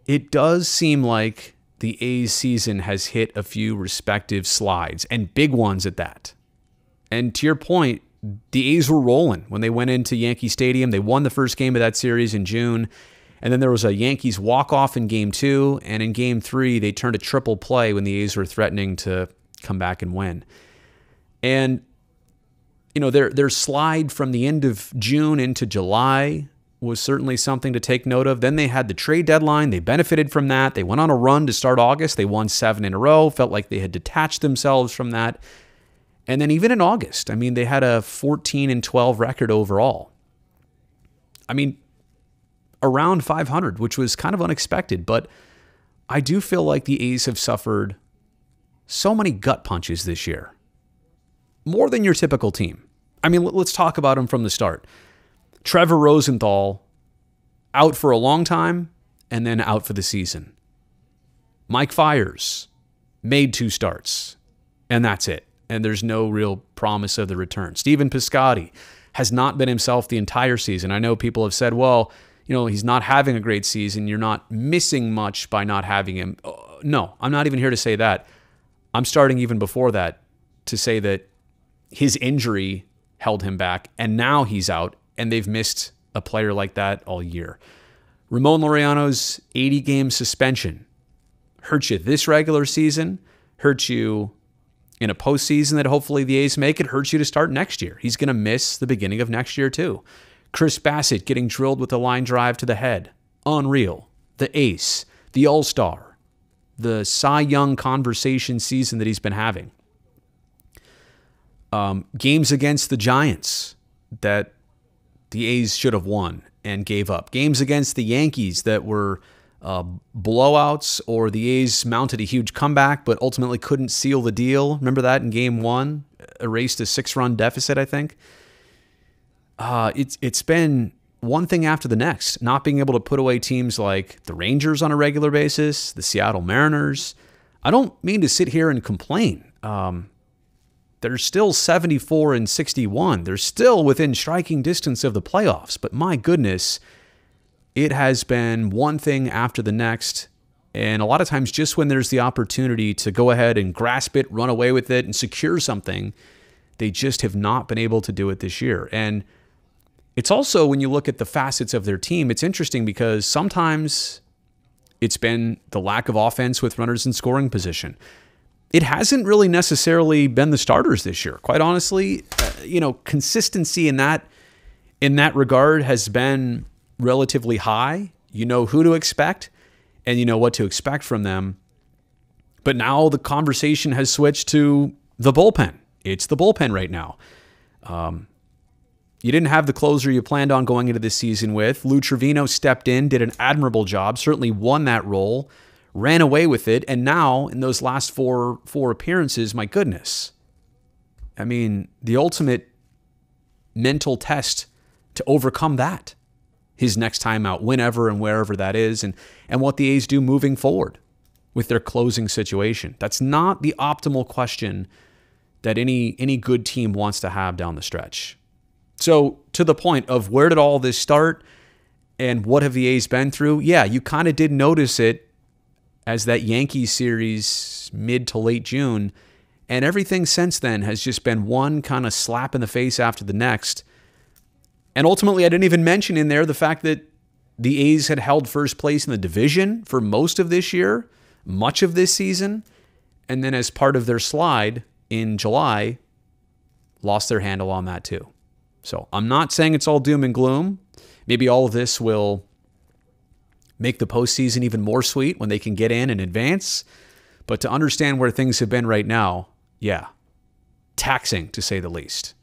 it does seem like the A's season has hit a few respective slides, and big ones at that. And to your point, the A's were rolling when they went into Yankee Stadium. They won the first game of that series in June, and then there was a Yankees walk-off in Game 2, and in Game 3, they turned a triple play when the A's were threatening to come back and win. And, you know, their slide from the end of June into July was certainly something to take note of. Then they had the trade deadline. They benefited from that. They went on a run to start August. They won 7 in a row, felt like they had detached themselves from that. And then even in August, I mean, they had a 14-12 record overall. I mean, around 500, which was kind of unexpected, but I do feel like the A's have suffered so many gut punches this year. More than your typical team. I mean, let's talk about them from the start. Trevor Rosenthal, out for a long time, and then out for the season. Mike Fiers, made 2 starts, and that's it. And there's no real promise of the return. Stephen Piscotty has not been himself the entire season. I know people have said, well, you know, he's not having a great season. You're not missing much by not having him. No, I'm not even here to say that. I'm starting even before that to say that his injury held him back, and now he's out, and they've missed a player like that all year. Ramon Laureano's 80-game suspension hurt you this regular season, hurt you in a postseason that hopefully the A's make. It hurts you to start next year. He's going to miss the beginning of next year too. Chris Bassett getting drilled with a line drive to the head. Unreal. The ace, the all-star, the Cy Young conversation season that he's been having. Games against the Giants that the A's should have won and gave up. Games against the Yankees that were blowouts, or the A's mounted a huge comeback but ultimately couldn't seal the deal. Remember that in Game 1? Erased a 6-run deficit, I think. It's been one thing after the next. Not being able to put away teams like the Rangers on a regular basis, the Seattle Mariners. I don't mean to sit here and complain. They're still 74-61. They're still within striking distance of the playoffs. But my goodness, it has been one thing after the next. And a lot of times just when there's the opportunity to go ahead and grasp it, run away with it, and secure something, they just have not been able to do it this year. And it's also, when you look at the facets of their team, it's interesting because sometimes it's been the lack of offense with runners in scoring position. It hasn't really necessarily been the starters this year. Quite honestly, consistency in that regard has been relatively high. You know who to expect, and you know what to expect from them. But now the conversation has switched to the bullpen. It's the bullpen right now. You didn't have the closer you planned on going into this season with. Lou Trevino stepped in, did an admirable job, certainly won that role, ran away with it, and now in those last four appearances, my goodness. I mean, the ultimate mental test to overcome that. His next time out, whenever and wherever that is, and what the A's do moving forward with their closing situation. That's not the optimal question that any good team wants to have down the stretch. So to the point of where did all this start and what have the A's been through? Yeah, you kind of did notice it as that Yankees series mid to late June, and everything since then has just been one kind of slap in the face after the next. And ultimately, I didn't even mention in there the fact that the A's had held first place in the division for most of this year, much of this season, and then as part of their slide in July, lost their handle on that too. So I'm not saying it's all doom and gloom. Maybe all of this will make the postseason even more sweet when they can get in and advance. But to understand where things have been right now, yeah, taxing to say the least.